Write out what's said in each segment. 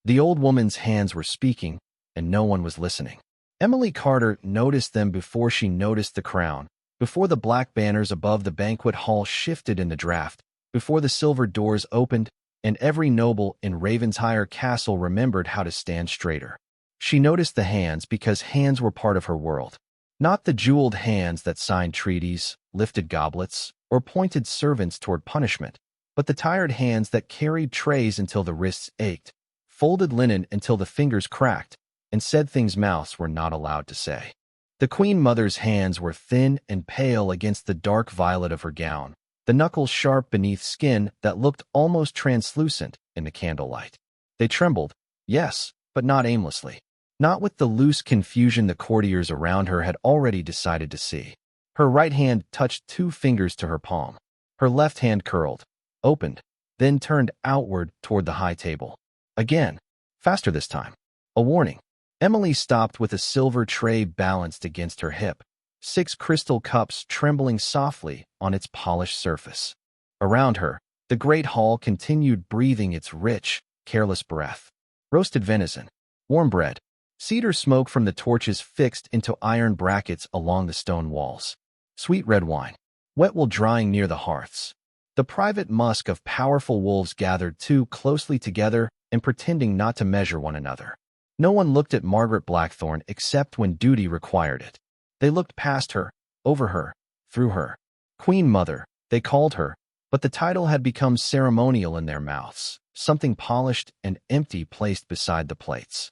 The old woman's hands were speaking, and no one was listening. Emily Carter noticed them before she noticed the crown, before the black banners above the banquet hall shifted in the draft, before the silver doors opened, and every noble in Ravensshire Castle remembered how to stand straighter. She noticed the hands because hands were part of her world. Not the jeweled hands that signed treaties, lifted goblets, or pointed servants toward punishment, but the tired hands that carried trays until the wrists ached, folded linen until the fingers cracked, and said things mouths were not allowed to say. The Queen Mother's hands were thin and pale against the dark violet of her gown, the knuckles sharp beneath skin that looked almost translucent in the candlelight. They trembled, yes, but not aimlessly. Not with the loose confusion the courtiers around her had already decided to see. Her right hand touched 2 fingers to her palm. Her left hand curled, opened, then turned outward toward the high table. Again, faster this time. A warning. Emily stopped with a silver tray balanced against her hip, 6 crystal cups trembling softly on its polished surface. Around her, the great hall continued breathing its rich, careless breath. Roasted venison, warm bread, cedar smoke from the torches fixed into iron brackets along the stone walls. Sweet red wine, wet wool drying near the hearths. The private musk of powerful wolves gathered too closely together and pretending not to measure one another. No one looked at Margaret Blackthorne except when duty required it. They looked past her, over her, through her. Queen Mother, they called her, but the title had become ceremonial in their mouths, something polished and empty placed beside the plates.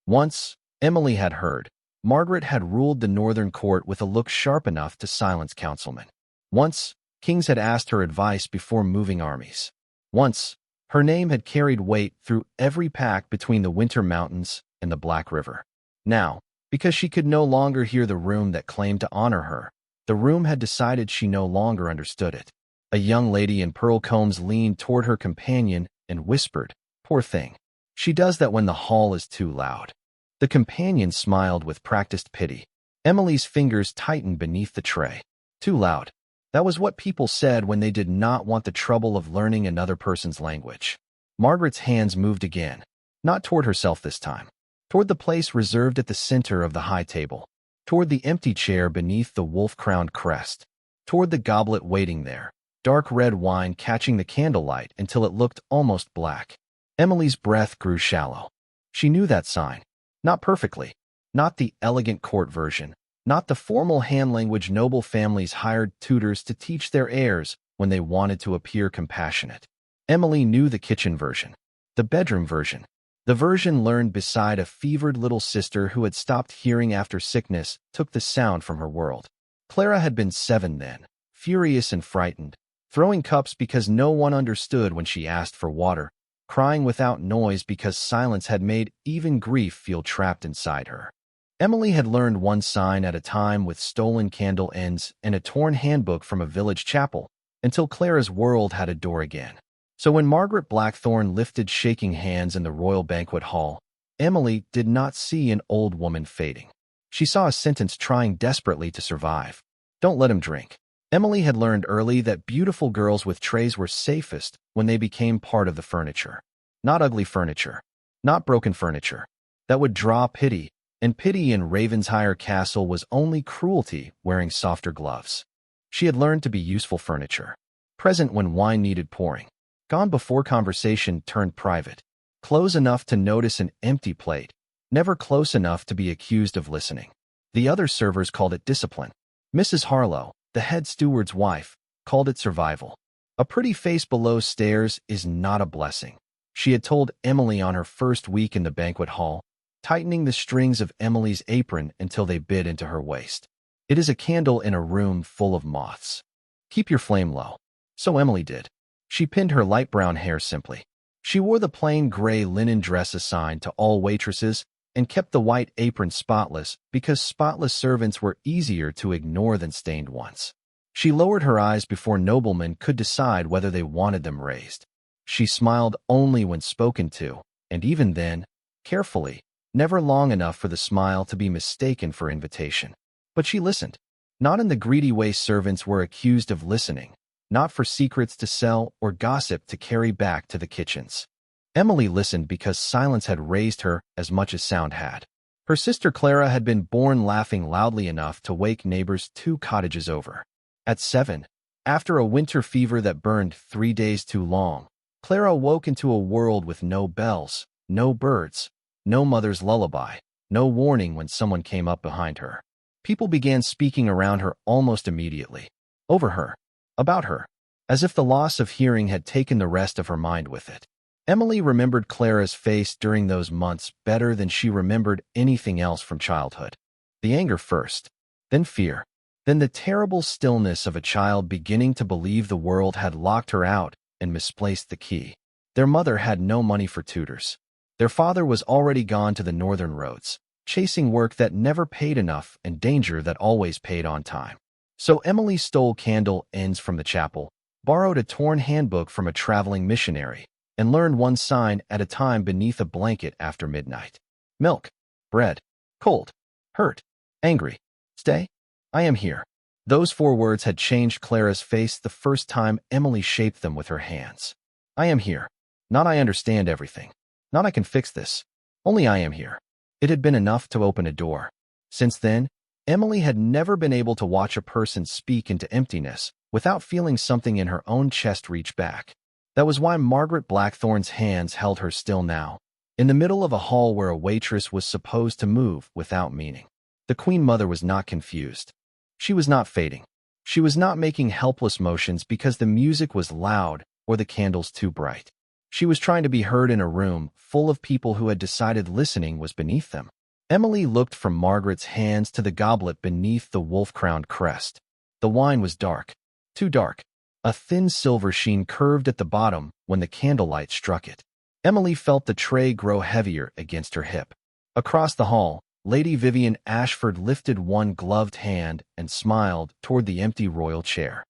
Once, Emily had heard, Margaret had ruled the northern court with a look sharp enough to silence councilmen. Once, kings had asked her advice before moving armies. Once, her name had carried weight through every pack between the Winter Mountains and the Black River. Now, because she could no longer hear the room that claimed to honor her, the room had decided she no longer understood it. A young lady in pearl combs leaned toward her companion and whispered, "Poor thing. She does that when the hall is too loud." The companion smiled with practiced pity. Emily's fingers tightened beneath the tray. Too loud. That was what people said when they did not want the trouble of learning another person's language. Margaret's hands moved again, not toward herself this time, toward the place reserved at the center of the high table, toward the empty chair beneath the wolf-crowned crest, toward the goblet waiting there, dark red wine catching the candlelight until it looked almost black. Emily's breath grew shallow. She knew that sign. Not perfectly. Not the elegant court version. Not the formal hand language noble families hired tutors to teach their heirs when they wanted to appear compassionate. Emily knew the kitchen version, the bedroom version, the version learned beside a fevered little sister who had stopped hearing after sickness took the sound from her world. Clara had been 7 then, furious and frightened, throwing cups because no one understood when she asked for water, crying without noise because silence had made even grief feel trapped inside her. Emily had learned one sign at a time with stolen candle ends and a torn handbook from a village chapel, until Clara's world had a door again. So when Margaret Blackthorne lifted shaking hands in the royal banquet hall, Emily did not see an old woman fading. She saw a sentence trying desperately to survive. Don't let him drink. Emily had learned early that beautiful girls with trays were safest when they became part of the furniture. Not ugly furniture. Not broken furniture. That would draw pity, and pity in Ravensshire Castle was only cruelty wearing softer gloves. She had learned to be useful furniture. Present when wine needed pouring. Gone before conversation turned private. Close enough to notice an empty plate. Never close enough to be accused of listening. The other servers called it discipline. Mrs. Harlow, the head steward's wife, called it survival. A pretty face below stairs is not a blessing, she had told Emily on her first week in the banquet hall, tightening the strings of Emily's apron until they bit into her waist. It is a candle in a room full of moths. Keep your flame low. So Emily did. She pinned her light brown hair simply. She wore the plain gray linen dress assigned to all waitresses and kept the white apron spotless because spotless servants were easier to ignore than stained ones. She lowered her eyes before noblemen could decide whether they wanted them raised. She smiled only when spoken to, and even then, carefully, never long enough for the smile to be mistaken for invitation. But she listened. Not in the greedy way servants were accused of listening, not for secrets to sell or gossip to carry back to the kitchens. Emily listened because silence had raised her as much as sound had. Her sister Clara had been born laughing loudly enough to wake neighbors 2 cottages over. At 7, after a winter fever that burned 3 days too long, Clara woke into a world with no bells, no birds, no mother's lullaby, no warning when someone came up behind her. People began speaking around her almost immediately. Over her. About her. As if the loss of hearing had taken the rest of her mind with it. Emily remembered Clara's face during those months better than she remembered anything else from childhood. The anger first, then fear, then the terrible stillness of a child beginning to believe the world had locked her out and misplaced the key. Their mother had no money for tutors. Their father was already gone to the northern roads, chasing work that never paid enough and danger that always paid on time. So Emily stole candle ends from the chapel, borrowed a torn handbook from a traveling missionary, and learned one sign at a time beneath a blanket after midnight. Milk, bread, cold, hurt, angry, stay, I am here. Those 4 words had changed Clara's face the first time Emily shaped them with her hands. I am here. Not I understand everything. Not I can fix this. Only I am here. It had been enough to open a door. Since then, Emily had never been able to watch a person speak into emptiness without feeling something in her own chest reach back. That was why Margaret Blackthorn's hands held her still now, in the middle of a hall where a waitress was supposed to move without meaning. The Queen Mother was not confused. She was not fading. She was not making helpless motions because the music was loud or the candles too bright. She was trying to be heard in a room full of people who had decided listening was beneath them. Emily looked from Margaret's hands to the goblet beneath the wolf-crowned crest. The wine was dark, too dark. A thin silver sheen curved at the bottom when the candlelight struck it. Emily felt the tray grow heavier against her hip. Across the hall, Lady Vivian Ashford lifted one gloved hand and smiled toward the empty royal chair.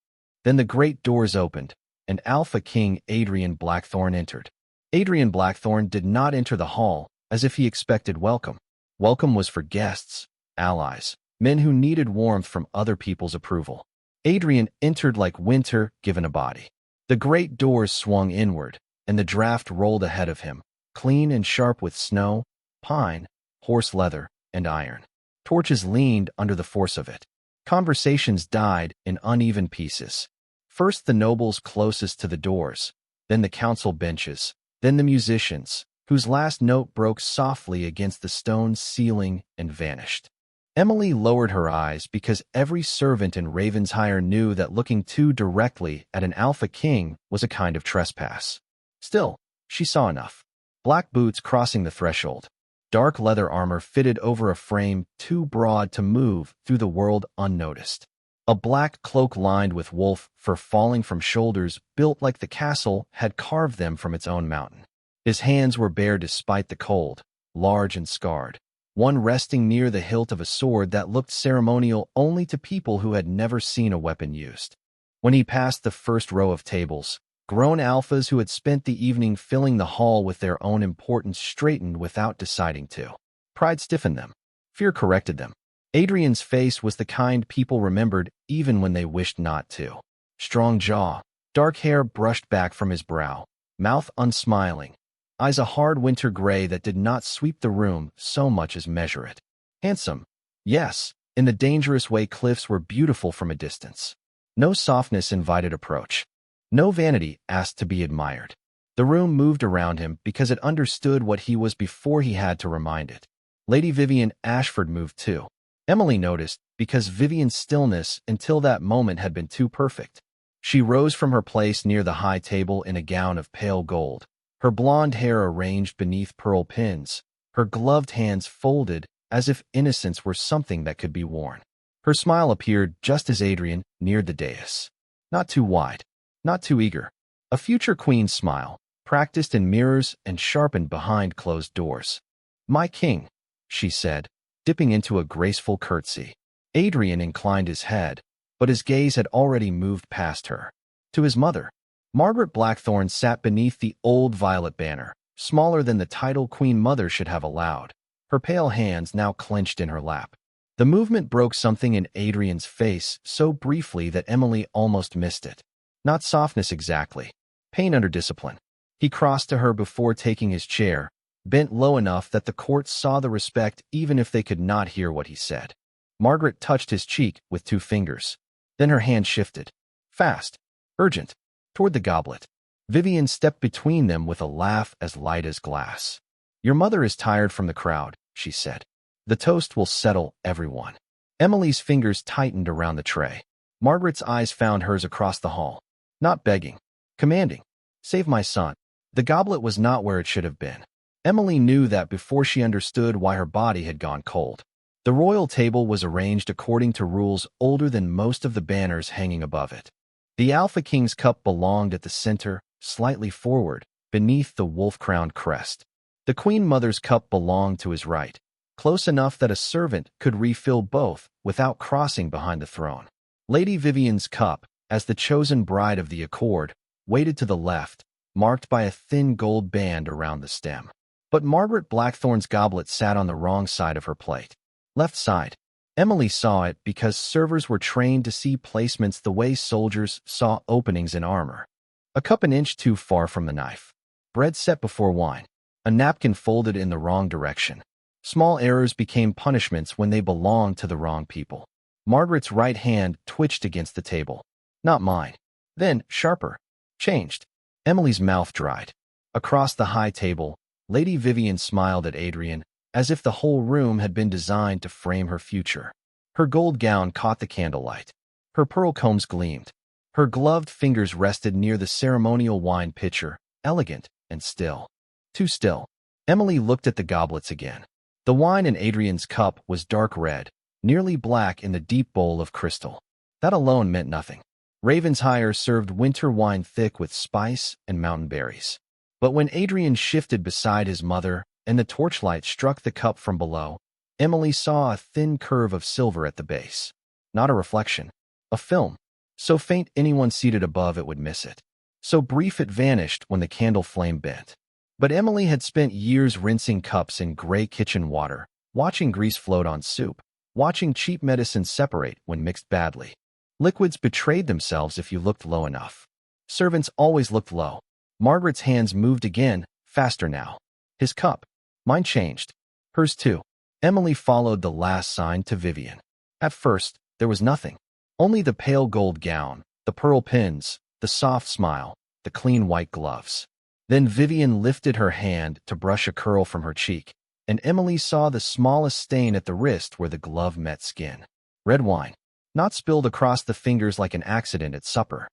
Then the great doors opened, and Alpha King Adrian Blackthorne entered. Adrian Blackthorne did not enter the hall as if he expected welcome. Welcome was for guests, allies, men who needed warmth from other people's approval. Adrian entered like winter given a body. The great doors swung inward, and the draft rolled ahead of him, clean and sharp with snow, pine, horse leather, and iron. Torches leaned under the force of it. Conversations died in uneven pieces. First the nobles closest to the doors, then the council benches, then the musicians, whose last note broke softly against the stone ceiling and vanished. Emily lowered her eyes because every servant in Ravensshire knew that looking too directly at an Alpha King was a kind of trespass. Still, she saw enough. Black boots crossing the threshold. Dark leather armor fitted over a frame too broad to move through the world unnoticed. A black cloak lined with wolf fur falling from shoulders built like the castle had carved them from its own mountain. His hands were bare despite the cold, large and scarred, one resting near the hilt of a sword that looked ceremonial only to people who had never seen a weapon used. When he passed the first row of tables, grown alphas who had spent the evening filling the hall with their own importance straightened without deciding to. Pride stiffened them. Fear corrected them. Adrian's face was the kind people remembered even when they wished not to. Strong jaw, dark hair brushed back from his brow, mouth unsmiling, eyes a hard winter gray that did not sweep the room so much as measure it. Handsome, yes, in the dangerous way cliffs were beautiful from a distance. No softness invited approach. No vanity asked to be admired. The room moved around him because it understood what he was before he had to remind it. Lady Vivian Ashford moved too. Emily noticed because Vivian's stillness until that moment had been too perfect. She rose from her place near the high table in a gown of pale gold, her blonde hair arranged beneath pearl pins, her gloved hands folded as if innocence were something that could be worn. Her smile appeared just as Adrian neared the dais. Not too wide, not too eager. A future queen's smile, practiced in mirrors and sharpened behind closed doors. "My king," she said, dipping into a graceful curtsy. Adrian inclined his head, but his gaze had already moved past her. To his mother. Margaret Blackthorne sat beneath the old violet banner, smaller than the title Queen Mother should have allowed, her pale hands now clenched in her lap. The movement broke something in Adrian's face so briefly that Emily almost missed it. Not softness exactly. Pain under discipline. He crossed to her before taking his chair, bent low enough that the court saw the respect even if they could not hear what he said. Margaret touched his cheek with 2 fingers. Then her hand shifted. Fast, urgent, toward the goblet. Vivian stepped between them with a laugh as light as glass. Your mother is tired from the crowd, she said. The toast will settle everyone. Emily's fingers tightened around the tray. Margaret's eyes found hers across the hall. Not begging, commanding. Save my son. The goblet was not where it should have been. Emily knew that before she understood why her body had gone cold. The royal table was arranged according to rules older than most of the banners hanging above it. The Alpha King's cup belonged at the center, slightly forward, beneath the wolf-crowned crest. The Queen Mother's cup belonged to his right, close enough that a servant could refill both without crossing behind the throne. Lady Vivian's cup, as the chosen bride of the accord, waited to the left, marked by a thin gold band around the stem. But Margaret Blackthorn's goblet sat on the wrong side of her plate. Left side. Emily saw it because servers were trained to see placements the way soldiers saw openings in armor. A cup an inch too far from the knife. Bread set before wine. A napkin folded in the wrong direction. Small errors became punishments when they belonged to the wrong people. Margaret's right hand twitched against the table. Not mine. Then, sharper. Changed. Emily's mouth dried. Across the high table, Lady Vivian smiled at Adrian, as if the whole room had been designed to frame her future. Her gold gown caught the candlelight. Her pearl combs gleamed. Her gloved fingers rested near the ceremonial wine pitcher, elegant and still. Too still. Emily looked at the goblets again. The wine in Adrian's cup was dark red, nearly black in the deep bowl of crystal. That alone meant nothing. Ravensheyer served winter wine thick with spice and mountain berries. But when Adrian shifted beside his mother and the torchlight struck the cup from below, Emily saw a thin curve of silver at the base. Not a reflection. A film. So faint anyone seated above it would miss it. So brief it vanished when the candle flame bent. But Emily had spent years rinsing cups in gray kitchen water, watching grease float on soup, watching cheap medicine separate when mixed badly. Liquids betrayed themselves if you looked low enough. Servants always looked low. Margaret's hands moved again, faster now. His cup. Mine changed. Hers too. Emily followed the last sign to Vivian. At first, there was nothing. Only the pale gold gown, the pearl pins, the soft smile, the clean white gloves. Then Vivian lifted her hand to brush a curl from her cheek, and Emily saw the smallest stain at the wrist where the glove met skin. Red wine. Not spilled across the fingers like an accident at supper.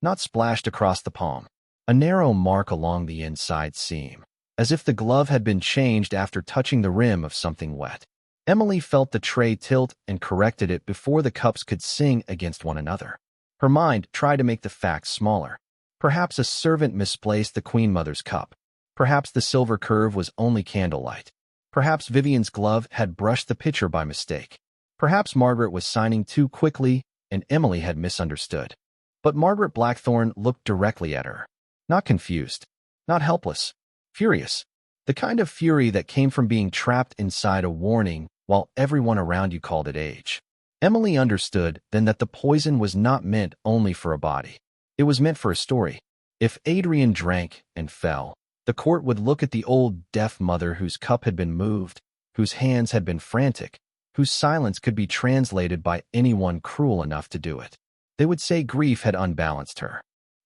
Not splashed across the palm. A narrow mark along the inside seam, as if the glove had been changed after touching the rim of something wet. Emily felt the tray tilt and corrected it before the cups could sing against one another. Her mind tried to make the facts smaller. Perhaps a servant misplaced the Queen Mother's cup. Perhaps the silver curve was only candlelight. Perhaps Vivian's glove had brushed the pitcher by mistake. Perhaps Margaret was signing too quickly and Emily had misunderstood. But Margaret Blackthorn looked directly at her. Not confused. Not helpless. Furious. The kind of fury that came from being trapped inside a warning while everyone around you called it age. Emily understood then that the poison was not meant only for a body. It was meant for a story. If Adrian drank and fell, the court would look at the old deaf mother whose cup had been moved, whose hands had been frantic, whose silence could be translated by anyone cruel enough to do it. They would say grief had unbalanced her.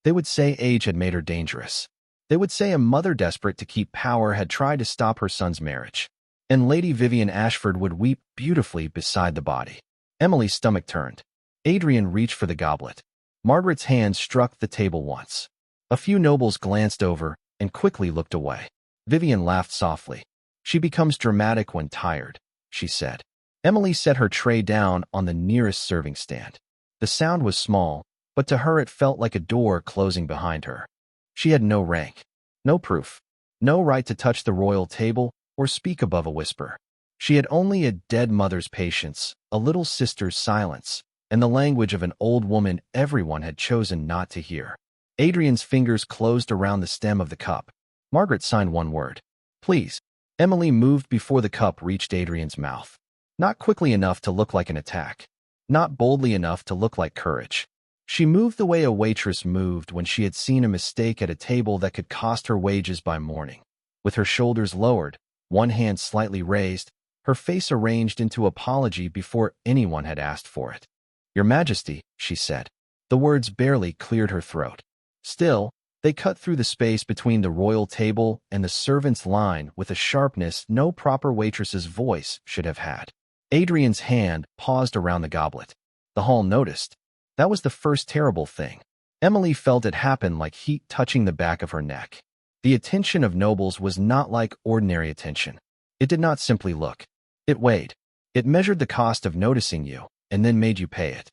They would say age had made her dangerous. They would say a mother desperate to keep power had tried to stop her son's marriage. And Lady Vivian Ashford would weep beautifully beside the body. Emily's stomach turned. Adrian reached for the goblet. Margaret's hand struck the table once. A few nobles glanced over and quickly looked away. Vivian laughed softly. She becomes dramatic when tired, she said. Emily set her tray down on the nearest serving stand. The sound was small, but to her it felt like a door closing behind her. She had no rank, no proof, no right to touch the royal table or speak above a whisper. She had only a dead mother's patience, a little sister's silence, and the language of an old woman everyone had chosen not to hear. Adrian's fingers closed around the stem of the cup. Margaret signed one word. Please. Emily moved before the cup reached Adrian's mouth. Not quickly enough to look like an attack. Not boldly enough to look like courage. She moved the way a waitress moved when she had seen a mistake at a table that could cost her wages by morning. With her shoulders lowered, one hand slightly raised, her face arranged into apology before anyone had asked for it. "Your Majesty," she said. The words barely cleared her throat. Still, they cut through the space between the royal table and the servants' line with a sharpness no proper waitress's voice should have had. Adrian's hand paused around the goblet. The hall noticed. That was the first terrible thing. Emily felt it happen like heat touching the back of her neck. The attention of nobles was not like ordinary attention. It did not simply look. It weighed. It measured the cost of noticing you, and then made you pay it.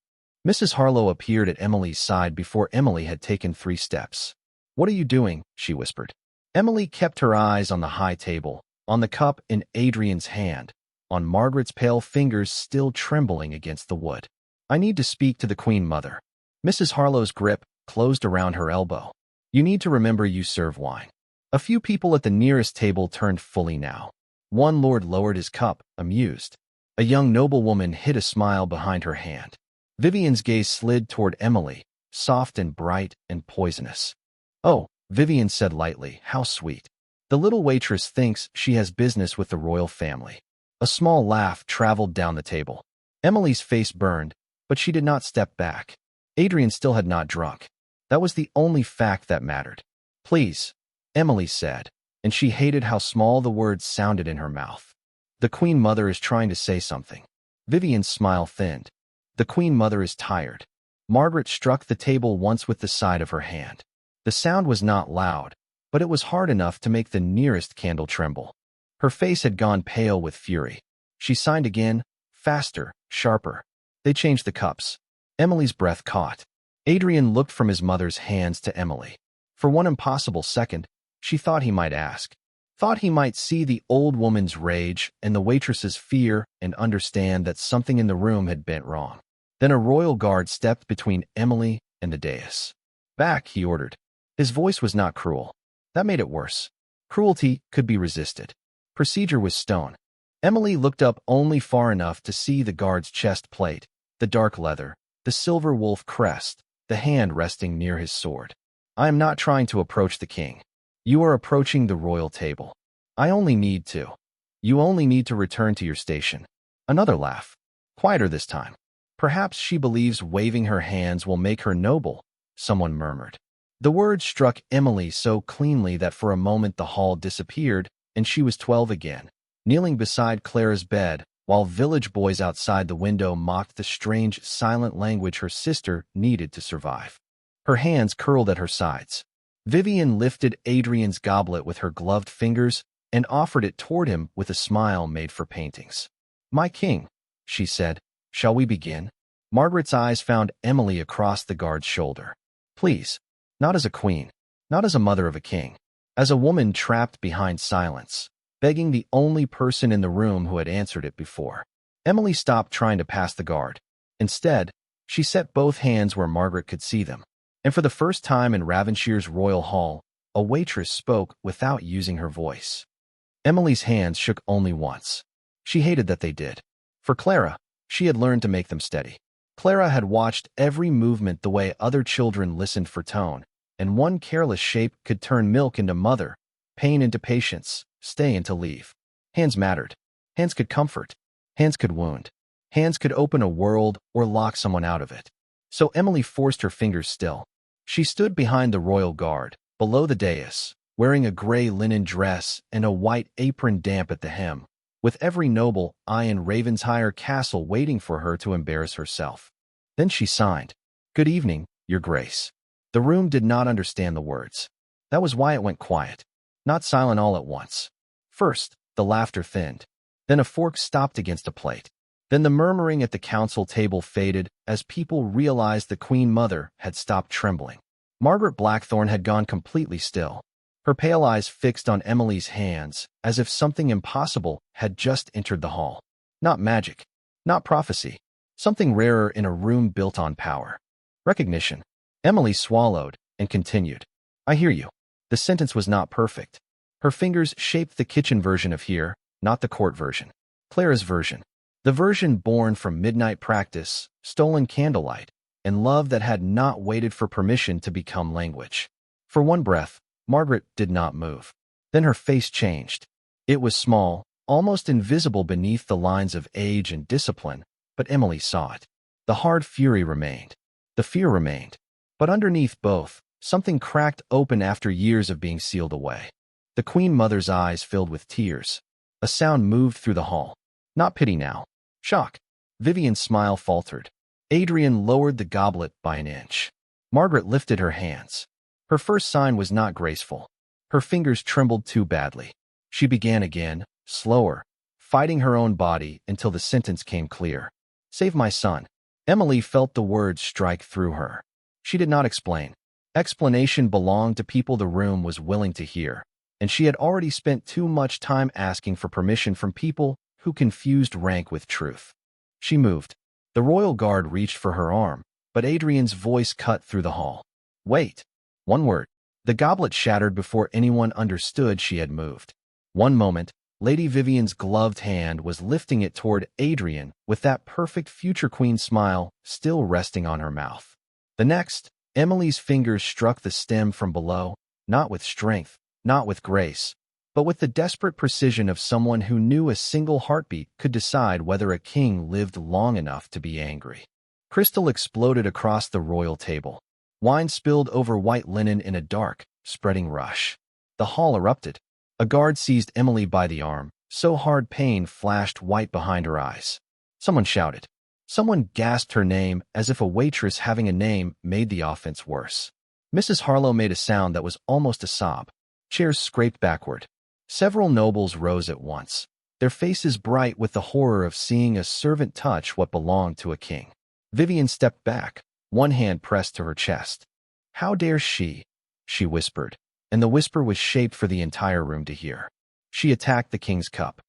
Mrs. Harlow appeared at Emily's side before Emily had taken 3 steps. "What are you doing?" she whispered. Emily kept her eyes on the high table, on the cup in Adrian's hand, on Margaret's pale fingers still trembling against the wood. "I need to speak to the Queen Mother." Mrs. Harlow's grip closed around her elbow. "You need to remember you serve wine." A few people at the nearest table turned fully now. One lord lowered his cup, amused. A young noblewoman hid a smile behind her hand. Vivian's gaze slid toward Emily, soft and bright and poisonous. "Oh," Vivian said lightly, "how sweet. The little waitress thinks she has business with the royal family." A small laugh traveled down the table. Emily's face burned, but she did not step back. Adrian still had not drunk. That was the only fact that mattered. "Please," Emily said, and she hated how small the words sounded in her mouth. "The Queen Mother is trying to say something." Vivian's smile thinned. "The Queen Mother is tired." Margaret struck the table once with the side of her hand. The sound was not loud, but it was hard enough to make the nearest candle tremble. Her face had gone pale with fury. She signed again, faster, sharper. They changed the cups. Emily's breath caught. Adrian looked from his mother's hands to Emily. For one impossible second, she thought he might ask. Thought he might see the old woman's rage and the waitress's fear and understand that something in the room had bent wrong. Then a royal guard stepped between Emily and the dais. "Back," he ordered. His voice was not cruel. That made it worse. Cruelty could be resisted. Procedure was stone. Emily looked up only far enough to see the guard's chest plate, the dark leather, the silver wolf crest, the hand resting near his sword. "I am not trying to approach the king. You are approaching the royal table. I only need to. You only need to return to your station." Another laugh. Quieter this time. "Perhaps she believes waving her hands will make her noble," someone murmured. The words struck Emily so cleanly that for a moment the hall disappeared, and she was 12 again, kneeling beside Clara's bed, while village boys outside the window mocked the strange, silent language her sister needed to survive. Her hands curled at her sides. Vivian lifted Adrian's goblet with her gloved fingers and offered it toward him with a smile made for paintings. "My king," she said, "shall we begin?" Margaret's eyes found Emily across the guard's shoulder. "Please. Not as a queen, not as a mother of a king, as a woman trapped behind silence, begging the only person in the room who had answered it before." Emily stopped trying to pass the guard. Instead, she set both hands where Margaret could see them. And for the first time in Ravenshire's royal hall, a waitress spoke without using her voice. Emily's hands shook only once. She hated that they did. For Clara, she had learned to make them steady. Clara had watched every movement the way other children listened for tone, and one careless shape could turn milk into mother, pain into patience, stay into leave. Hands mattered. Hands could comfort. Hands could wound. Hands could open a world or lock someone out of it. So Emily forced her fingers still. She stood behind the royal guard, below the dais, wearing a gray linen dress and a white apron damp at the hem, with every noble eye in Ravensshire Castle waiting for her to embarrass herself. Then she signed, "Good evening, Your Grace." The room did not understand the words. That was why it went quiet, not silent all at once. First, the laughter thinned. Then a fork stopped against a plate. Then the murmuring at the council table faded as people realized the Queen Mother had stopped trembling. Margaret Blackthorne had gone completely still, her pale eyes fixed on Emily's hands as if something impossible had just entered the hall. Not magic, not prophecy, something rarer in a room built on power. Recognition. Emily swallowed and continued. "I hear you." The sentence was not perfect. Her fingers shaped the kitchen version of "here," not the court version. Clara's version. The version born from midnight practice, stolen candlelight, and love that had not waited for permission to become language. For one breath, Margaret did not move. Then her face changed. It was small, almost invisible beneath the lines of age and discipline, but Emily saw it. The hard fury remained. The fear remained. But underneath both, something cracked open after years of being sealed away. The Queen Mother's eyes filled with tears. A sound moved through the hall. Not pity now. Shock. Vivian's smile faltered. Adrian lowered the goblet by an inch. Margaret lifted her hands. Her first sign was not graceful. Her fingers trembled too badly. She began again, slower, fighting her own body until the sentence came clear. Save my son. Emily felt the words strike through her. She did not explain. Explanation belonged to people the room was willing to hear, and she had already spent too much time asking for permission from people who confused rank with truth. She moved. The royal guard reached for her arm, but Adrian's voice cut through the hall. Wait. One word. The goblet shattered before anyone understood she had moved. One moment, Lady Vivian's gloved hand was lifting it toward Adrian with that perfect future queen smile still resting on her mouth. The next, Emily's fingers struck the stem from below, not with strength, not with grace, but with the desperate precision of someone who knew a single heartbeat could decide whether a king lived long enough to be angry. Crystal exploded across the royal table. Wine spilled over white linen in a dark, spreading rush. The hall erupted. A guard seized Emily by the arm, so hard pain flashed white behind her eyes. Someone shouted. Someone gasped her name as if a waitress having a name made the offense worse. Mrs. Harlow made a sound that was almost a sob. Chairs scraped backward. Several nobles rose at once, their faces bright with the horror of seeing a servant touch what belonged to a king. Vivian stepped back, one hand pressed to her chest. How dare she? She whispered, and the whisper was shaped for the entire room to hear. She attacked the king's cup.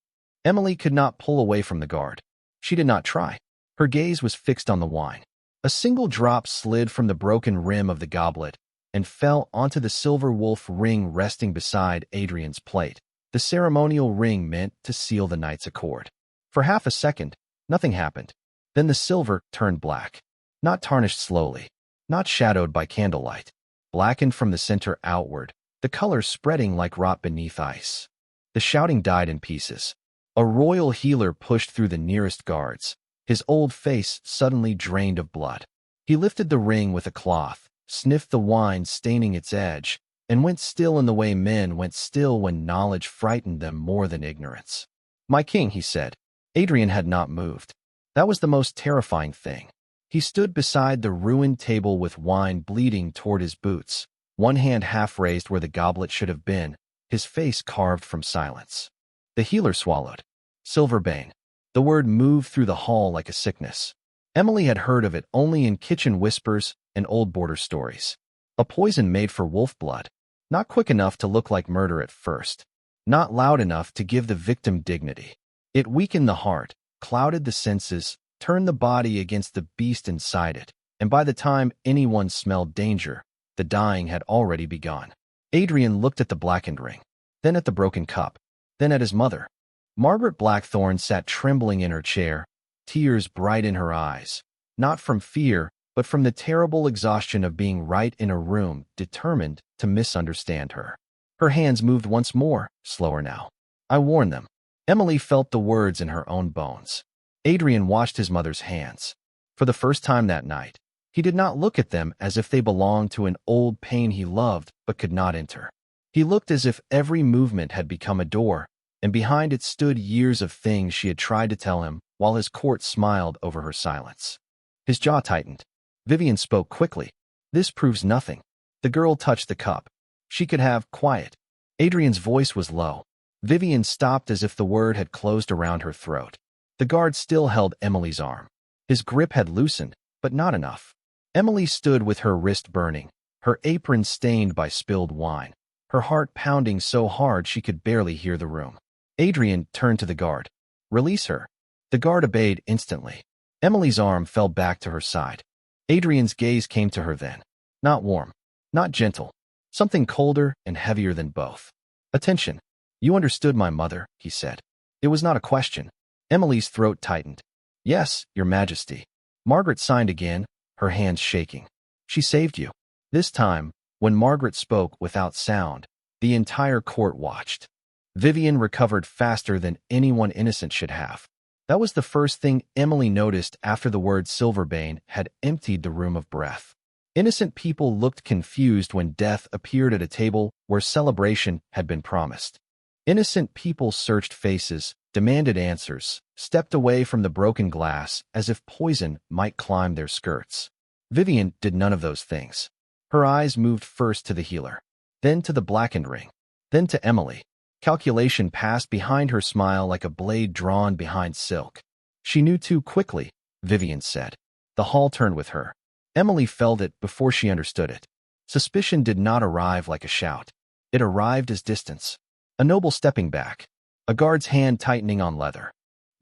Emily could not pull away from the guard. She did not try. Her gaze was fixed on the wine. A single drop slid from the broken rim of the goblet and fell onto the silver wolf ring resting beside Adrian's plate, the ceremonial ring meant to seal the knight's accord. For half a second, nothing happened. Then the silver turned black. Not tarnished slowly, not shadowed by candlelight, blackened from the center outward, the color spreading like rot beneath ice. The shouting died in pieces. A royal healer pushed through the nearest guards, his old face suddenly drained of blood. He lifted the ring with a cloth, sniffed the wine staining its edge, and went still in the way men went still when knowledge frightened them more than ignorance. My king, he said. Adrian had not moved. That was the most terrifying thing. He stood beside the ruined table with wine bleeding toward his boots, one hand half raised where the goblet should have been, his face carved from silence. The healer swallowed. Silverbane. The word moved through the hall like a sickness. Emily had heard of it only in kitchen whispers and old border stories. A poison made for wolf blood. Not quick enough to look like murder at first. Not loud enough to give the victim dignity. It weakened the heart, clouded the senses, turned the body against the beast inside it, and by the time anyone smelled danger, the dying had already begun. Adrian looked at the blackened ring, then at the broken cup, then at his mother. Margaret Blackthorne sat trembling in her chair, tears bright in her eyes, not from fear, but from the terrible exhaustion of being right in a room determined to misunderstand her. Her hands moved once more, slower now. I warned them. Emily felt the words in her own bones. Adrian watched his mother's hands. For the first time that night, he did not look at them as if they belonged to an old pain he loved but could not enter. He looked as if every movement had become a door, and behind it stood years of things she had tried to tell him while his court smiled over her silence. His jaw tightened. Vivian spoke quickly. This proves nothing. The girl touched the cup. She could have quiet. Adrian's voice was low. Vivian stopped as if the word had closed around her throat. The guard still held Emily's arm. His grip had loosened, but not enough. Emily stood with her wrist burning, her apron stained by spilled wine, her heart pounding so hard she could barely hear the room. Adrian turned to the guard. Release her. The guard obeyed instantly. Emily's arm fell back to her side. Adrian's gaze came to her then. Not warm, not gentle, something colder and heavier than both. Attention. You understood my mother, he said. It was not a question. Emily's throat tightened. Yes, your majesty. Margaret signed again, her hands shaking. She saved you. This time, when Margaret spoke without sound, the entire court watched. Vivian recovered faster than anyone innocent should have. That was the first thing Emily noticed after the word Silverbane had emptied the room of breath. Innocent people looked confused when death appeared at a table where celebration had been promised. Innocent people searched faces, demanded answers, stepped away from the broken glass as if poison might climb their skirts. Vivian did none of those things. Her eyes moved first to the healer, then to the blackened ring, then to Emily. Calculation passed behind her smile like a blade drawn behind silk. She knew too quickly, Vivian said. The hall turned with her. Emily felt it before she understood it. Suspicion did not arrive like a shout. It arrived as distance. A noble stepping back. A guard's hand tightening on leather.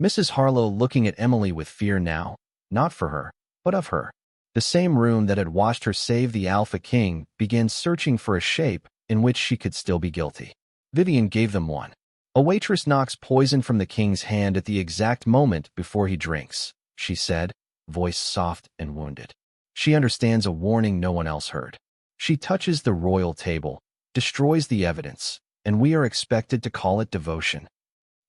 Mrs. Harlow looking at Emily with fear now, not for her, but of her. The same room that had watched her save the Alpha King began searching for a shape in which she could still be guilty. Vivian gave them one. A waitress knocks poison from the king's hand at the exact moment before he drinks, she said, voice soft and wounded. She understands a warning no one else heard. She touches the royal table, destroys the evidence, and we are expected to call it devotion.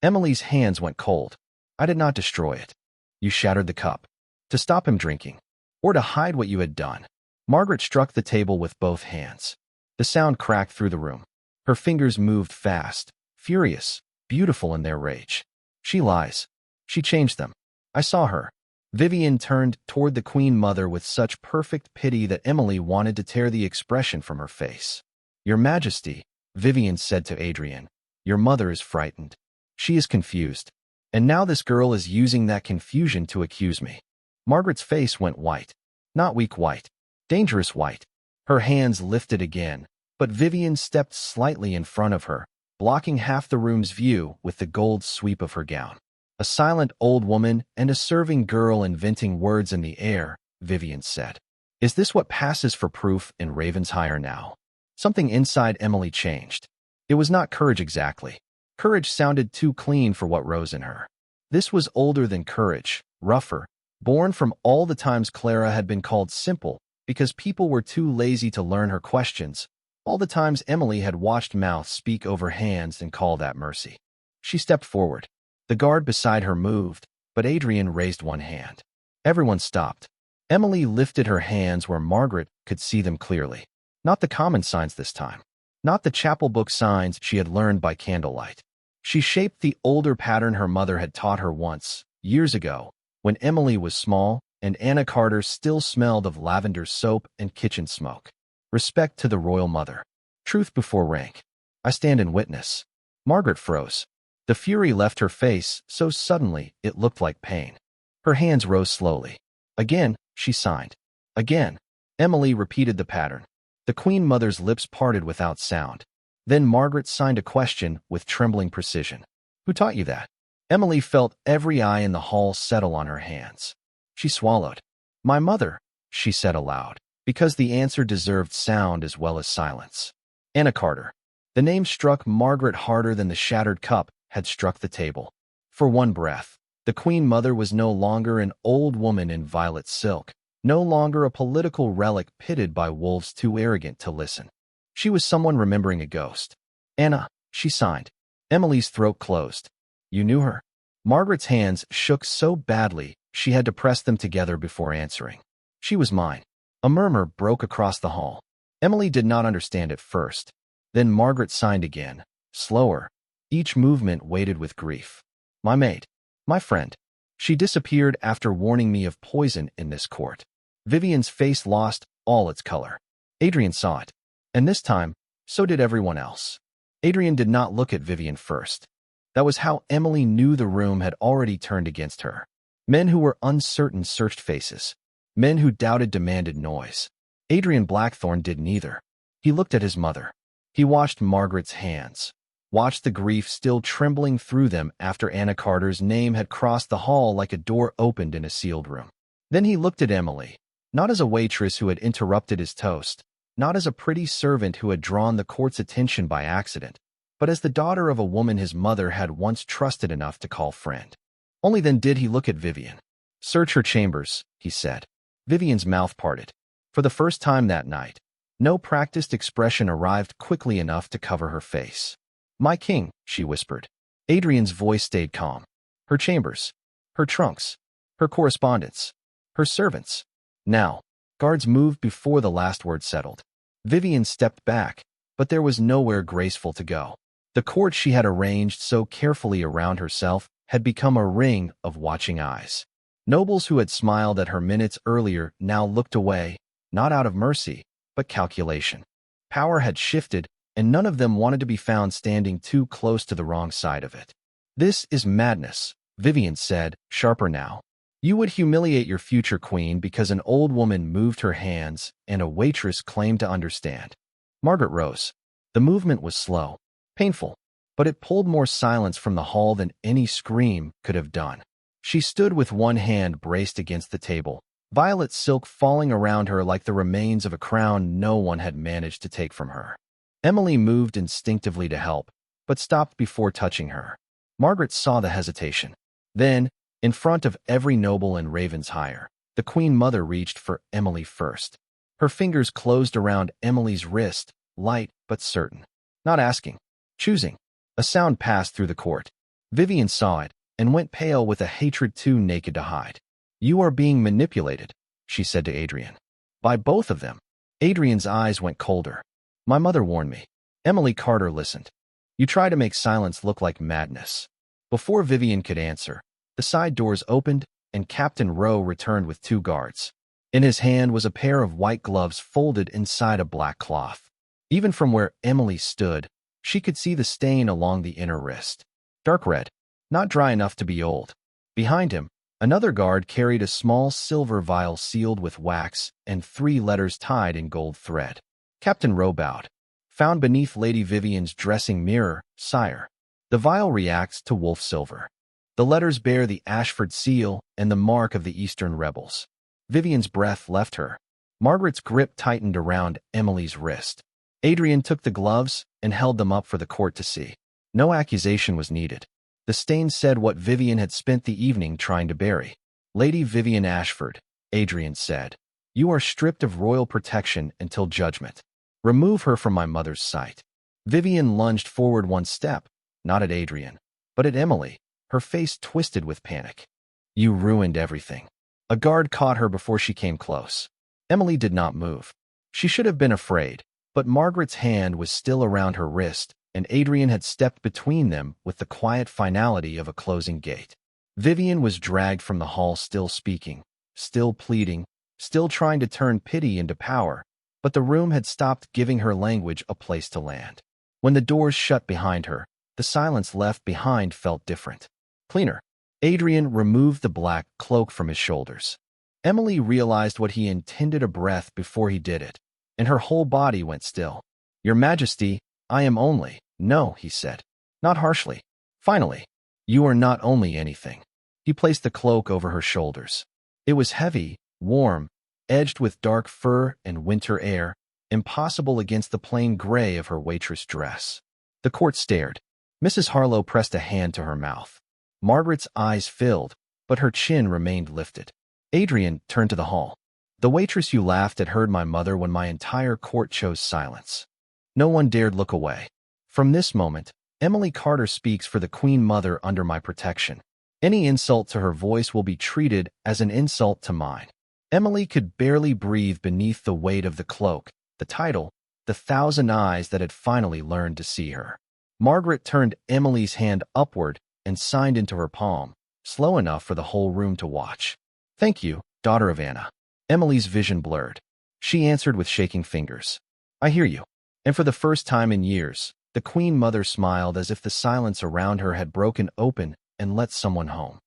Emily's hands went cold. I did not destroy it. You shattered the cup. To stop him drinking. Or to hide what you had done. Margaret struck the table with both hands. The sound cracked through the room. Her fingers moved fast, furious, beautiful in their rage. She lies. She changed them. I saw her. Vivian turned toward the Queen Mother with such perfect pity that Emily wanted to tear the expression from her face. Your Majesty, Vivian said to Adrian, your mother is frightened. She is confused. And now this girl is using that confusion to accuse me. Margaret's face went white. Not weak white. Dangerous white. Her hands lifted again, but Vivian stepped slightly in front of her, blocking half the room's view with the gold sweep of her gown. A silent old woman and a serving girl inventing words in the air, Vivian said. Is this what passes for proof in Ravensshire now? Something inside Emily changed. It was not courage exactly. Courage sounded too clean for what rose in her. This was older than courage, rougher, born from all the times Clara had been called simple because people were too lazy to learn her questions, all the times Emily had watched mouths speak over hands and call that mercy. She stepped forward. The guard beside her moved, but Adrian raised one hand. Everyone stopped. Emily lifted her hands where Margaret could see them clearly. Not the common signs this time. Not the chapel book signs she had learned by candlelight. She shaped the older pattern her mother had taught her once, years ago, when Emily was small and Anna Carter still smelled of lavender soap and kitchen smoke. Respect to the royal mother. Truth before rank. I stand in witness. Margaret froze. The fury left her face so suddenly it looked like pain. Her hands rose slowly. Again, she signed. Again. Emily repeated the pattern. The Queen Mother's lips parted without sound. Then Margaret signed a question with trembling precision. Who taught you that? Emily felt every eye in the hall settle on her hands. She swallowed. My mother, she said aloud, because the answer deserved sound as well as silence. Anna Carter. The name struck Margaret harder than the shattered cup had struck the table. For one breath, the Queen Mother was no longer an old woman in violet silk, no longer a political relic pitted by wolves too arrogant to listen. She was someone remembering a ghost. Anna, she signed. Emily's throat closed. You knew her? Margaret's hands shook so badly she had to press them together before answering. She was mine. A murmur broke across the hall. Emily did not understand at first. Then Margaret signed again, slower. Each movement weighted with grief. My maid. My friend. She disappeared after warning me of poison in this court. Vivian's face lost all its color. Adrian saw it. And this time, so did everyone else. Adrian did not look at Vivian first. That was how Emily knew the room had already turned against her. Men who were uncertain searched faces. Men who doubted demanded noise. Adrian Blackthorne did neither. He looked at his mother. He watched Margaret's hands, watched the grief still trembling through them after Anna Carter's name had crossed the hall like a door opened in a sealed room. Then he looked at Emily, not as a waitress who had interrupted his toast, not as a pretty servant who had drawn the court's attention by accident, but as the daughter of a woman his mother had once trusted enough to call friend. Only then did he look at Vivian. Search her chambers, he said. Vivian's mouth parted. For the first time that night, no practiced expression arrived quickly enough to cover her face. "My king," she whispered. Adrian's voice stayed calm. "Her chambers. Her trunks. Her correspondence. Her servants." Now, guards moved before the last word settled. Vivian stepped back, but there was nowhere graceful to go. The court she had arranged so carefully around herself had become a ring of watching eyes. Nobles who had smiled at her minutes earlier now looked away, not out of mercy, but calculation. Power had shifted, and none of them wanted to be found standing too close to the wrong side of it. "This is madness," Vivian said, sharper now. "You would humiliate your future queen because an old woman moved her hands and a waitress claimed to understand." Margaret rose. The movement was slow, painful, but it pulled more silence from the hall than any scream could have done. She stood with one hand braced against the table, violet silk falling around her like the remains of a crown no one had managed to take from her. Emily moved instinctively to help, but stopped before touching her. Margaret saw the hesitation. Then, in front of every noble in Ravensshire, the Queen Mother reached for Emily first. Her fingers closed around Emily's wrist, light but certain. Not asking, choosing. A sound passed through the court. Vivian saw it and went pale with a hatred too naked to hide. "You are being manipulated," she said to Adrian. "By both of them." Adrian's eyes went colder. "My mother warned me." Emily Carter listened. "You try to make silence look like madness." Before Vivian could answer, the side doors opened and Captain Rowe returned with 2 guards. In his hand was a pair of white gloves folded inside a black cloth. Even from where Emily stood, she could see the stain along the inner wrist. Dark red, not dry enough to be old. Behind him, another guard carried a small silver vial sealed with wax and 3 letters tied in gold thread. Captain Rowe bowed. "Found beneath Lady Vivian's dressing mirror, sire." The vial reacts to wolf silver. The letters bear the Ashford seal and the mark of the Eastern rebels. Vivian's breath left her. Margaret's grip tightened around Emily's wrist. Adrian took the gloves and held them up for the court to see. No accusation was needed. The stain said what Vivian had spent the evening trying to bury. "Lady Vivian Ashford," Adrian said, "you are stripped of royal protection until judgment. Remove her from my mother's sight." Vivian lunged forward 1 step, not at Adrian, but at Emily, her face twisted with panic. "You ruined everything." A guard caught her before she came close. Emily did not move. She should have been afraid, but Margaret's hand was still around her wrist, and Adrian had stepped between them with the quiet finality of a closing gate. Vivian was dragged from the hall still speaking, still pleading, still trying to turn pity into power, but the room had stopped giving her language a place to land. When the doors shut behind her, the silence left behind felt different. Cleaner. Adrian removed the black cloak from his shoulders. Emily realized what he intended a breath before he did it, and her whole body went still. "Your Majesty, I am only—" "No," he said, not harshly. "Finally, you are not only anything." He placed the cloak over her shoulders. It was heavy, warm, edged with dark fur and winter air, impossible against the plain gray of her waitress dress. The court stared. Mrs. Harlow pressed a hand to her mouth. Margaret's eyes filled, but her chin remained lifted. Adrian turned to the hall. "The waitress you laughed at heard my mother when my entire court chose silence." No one dared look away. "From this moment, Emily Carter speaks for the Queen Mother under my protection. Any insult to her voice will be treated as an insult to mine." Emily could barely breathe beneath the weight of the cloak, the title, the 1,000 eyes that had finally learned to see her. Margaret turned Emily's hand upward and signed into her palm, slow enough for the whole room to watch. "Thank you, daughter of Anna." Emily's vision blurred. She answered with shaking fingers. "I hear you." And for the first time in years, the Queen Mother smiled as if the silence around her had broken open and let someone home.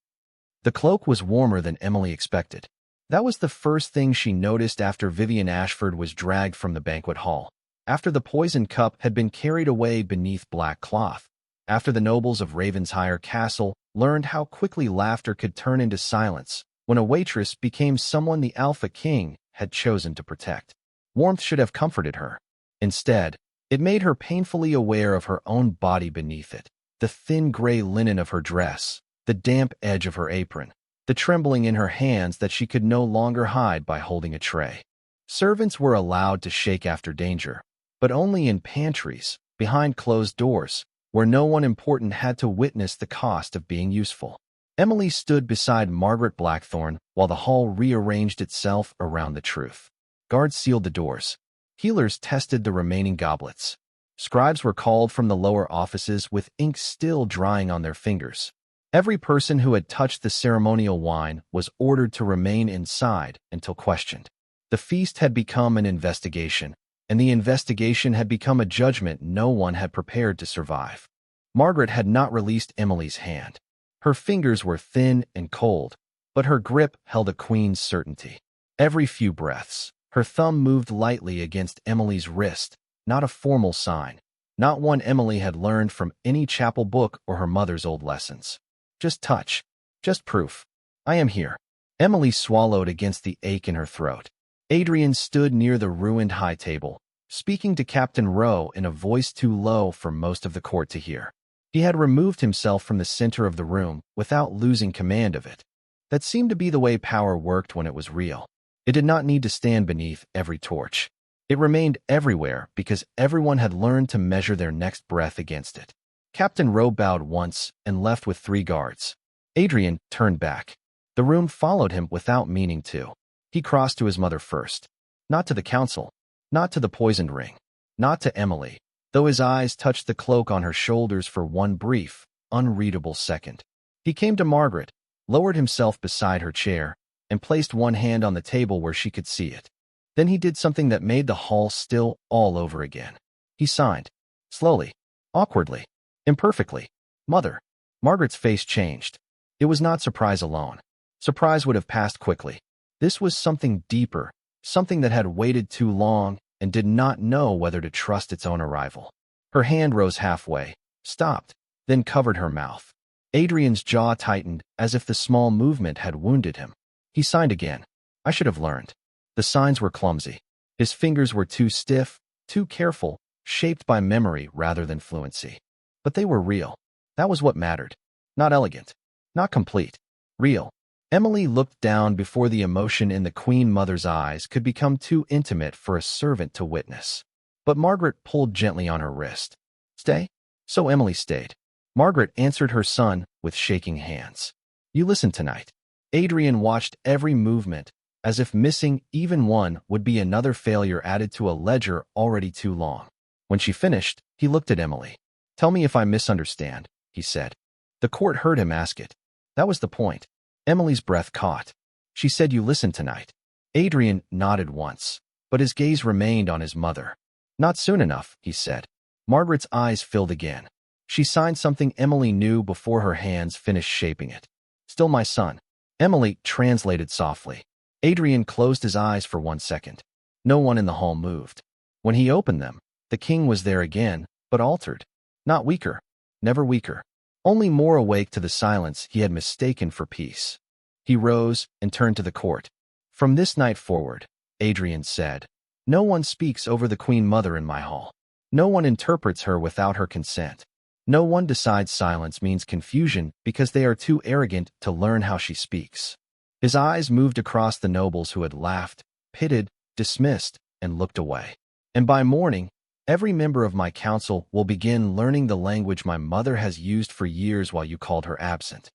The cloak was warmer than Emily expected. That was the first thing she noticed after Vivian Ashford was dragged from the banquet hall, after the poisoned cup had been carried away beneath black cloth, after the nobles of Ravensshire Castle learned how quickly laughter could turn into silence when a waitress became someone the Alpha King had chosen to protect. Warmth should have comforted her. Instead, it made her painfully aware of her own body beneath it, the thin gray linen of her dress, the damp edge of her apron. the trembling in her hands that she could no longer hide by holding a tray. Servants were allowed to shake after danger, but only in pantries, behind closed doors, where no one important had to witness the cost of being useful. Emily stood beside Margaret Blackthorne while the hall rearranged itself around the truth. Guards sealed the doors. Healers tested the remaining goblets. Scribes were called from the lower offices with ink still drying on their fingers. Every person who had touched the ceremonial wine was ordered to remain inside until questioned. The feast had become an investigation, and the investigation had become a judgment no one had prepared to survive. Margaret had not released Emily's hand. Her fingers were thin and cold, but her grip held a queen's certainty. Every few breaths, her thumb moved lightly against Emily's wrist, not a formal sign, not one Emily had learned from any chapel book or her mother's old lessons. Just touch, just proof. I am here. Emily swallowed against the ache in her throat. Adrian stood near the ruined high table, speaking to Captain Rowe in a voice too low for most of the court to hear. He had removed himself from the center of the room without losing command of it. That seemed to be the way power worked when it was real. It did not need to stand beneath every torch. It remained everywhere because everyone had learned to measure their next breath against it. Captain Rowe bowed once and left with 3 guards. Adrian turned back. The room followed him without meaning to. He crossed to his mother first. Not to the council. Not to the poisoned ring. Not to Emily, though his eyes touched the cloak on her shoulders for one brief, unreadable second. He came to Margaret, lowered himself beside her chair, and placed one hand on the table where she could see it. Then he did something that made the hall still all over again. He signed. Slowly. Awkwardly. Imperfectly. Mother. Margaret's face changed. It was not surprise alone. Surprise would have passed quickly. This was something deeper, something that had waited too long and did not know whether to trust its own arrival. Her hand rose halfway, stopped, then covered her mouth. Adrian's jaw tightened as if the small movement had wounded him. He signed again. I should have learned. The signs were clumsy. His fingers were too stiff, too careful, shaped by memory rather than fluency. But they were real. That was what mattered. Not elegant. Not complete. Real. Emily looked down before the emotion in the Queen Mother's eyes could become too intimate for a servant to witness. But Margaret pulled gently on her wrist. Stay? So Emily stayed. Margaret answered her son with shaking hands. You listen tonight. Adrian watched every movement, as if missing even one would be another failure added to a ledger already too long. When she finished, he looked at Emily. Tell me if I misunderstand, he said. The court heard him ask it. That was the point. Emily's breath caught. She said you listen tonight. Adrian nodded once, but his gaze remained on his mother. Not soon enough, he said. Margaret's eyes filled again. She signed something Emily knew before her hands finished shaping it. Still my son. Emily translated softly. Adrian closed his eyes for 1 second. No one in the hall moved. When he opened them, the king was there again, but altered. Not weaker. Never weaker. Only more awake to the silence he had mistaken for peace. He rose and turned to the court. From this night forward, Adrian said, no one speaks over the Queen Mother in my hall. No one interprets her without her consent. No one decides silence means confusion because they are too arrogant to learn how she speaks. His eyes moved across the nobles who had laughed, pitted, dismissed, and looked away. And by morning, every member of my council will begin learning the language my mother has used for years while you called her absent.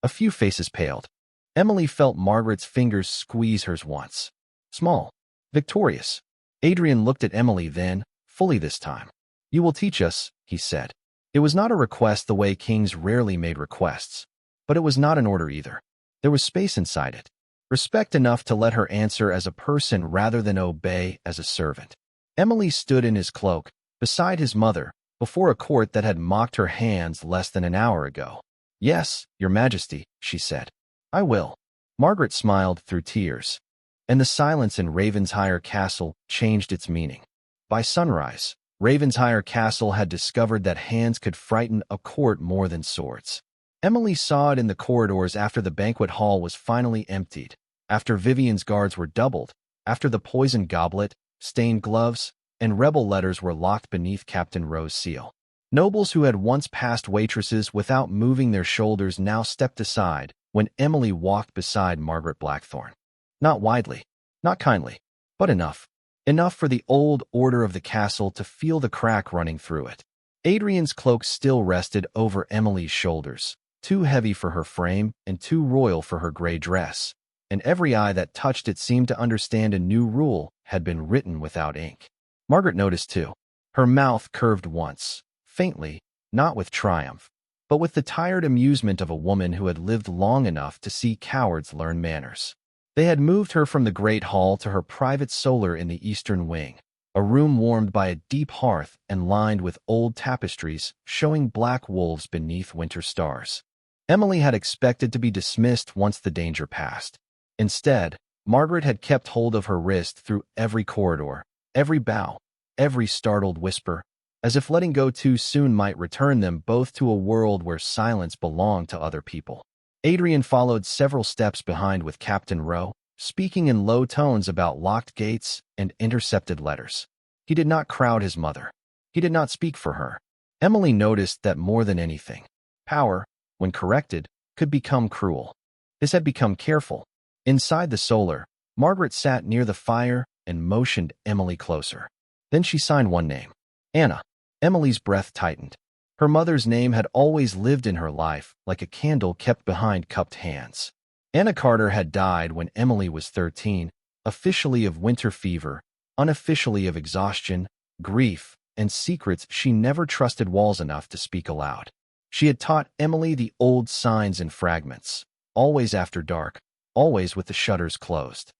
A few faces paled. Emily felt Margaret's fingers squeeze hers once. Small. Victorious. Adrian looked at Emily then, fully this time. You will teach us, he said. It was not a request the way kings rarely made requests, but it was not an order either. There was space inside it. Respect enough to let her answer as a person rather than obey as a servant. Emily stood in his cloak, beside his mother, before a court that had mocked her hands less than an hour ago. Yes, your majesty, she said. I will. Margaret smiled through tears. And the silence in Ravenshire's castle changed its meaning. By sunrise, Ravenshire's castle had discovered that hands could frighten a court more than swords. Emily saw it in the corridors after the banquet hall was finally emptied, after Vivian's guards were doubled, after the poisoned goblet, stained gloves, and rebel letters were locked beneath Captain Rowe's seal. Nobles who had once passed waitresses without moving their shoulders now stepped aside, when Emily walked beside Margaret Blackthorne. Not widely, not kindly, but enough. Enough for the old order of the castle to feel the crack running through it. Adrian's cloak still rested over Emily's shoulders, too heavy for her frame and too royal for her gray dress, and every eye that touched it seemed to understand a new rule had been written without ink. Margaret noticed too. Her mouth curved once, faintly, not with triumph, but with the tired amusement of a woman who had lived long enough to see cowards learn manners. They had moved her from the great hall to her private solar in the eastern wing, a room warmed by a deep hearth and lined with old tapestries showing black wolves beneath winter stars. Emily had expected to be dismissed once the danger passed. Instead, Margaret had kept hold of her wrist through every corridor, every bow, every startled whisper, as if letting go too soon might return them both to a world where silence belonged to other people. Adrian followed several steps behind with Captain Rowe, speaking in low tones about locked gates and intercepted letters. He did not crowd his mother. He did not speak for her. Emily noticed that more than anything, power, when corrected, could become cruel. This had become careful. Inside the solar, Margaret sat near the fire and motioned Emily closer. Then she signed one name. Anna. Emily's breath tightened. Her mother's name had always lived in her life like a candle kept behind cupped hands. Anna Carter had died when Emily was 13, officially of winter fever, unofficially of exhaustion, grief, and secrets she never trusted walls enough to speak aloud. She had taught Emily the old signs in fragments, always after dark, always with the shutters closed.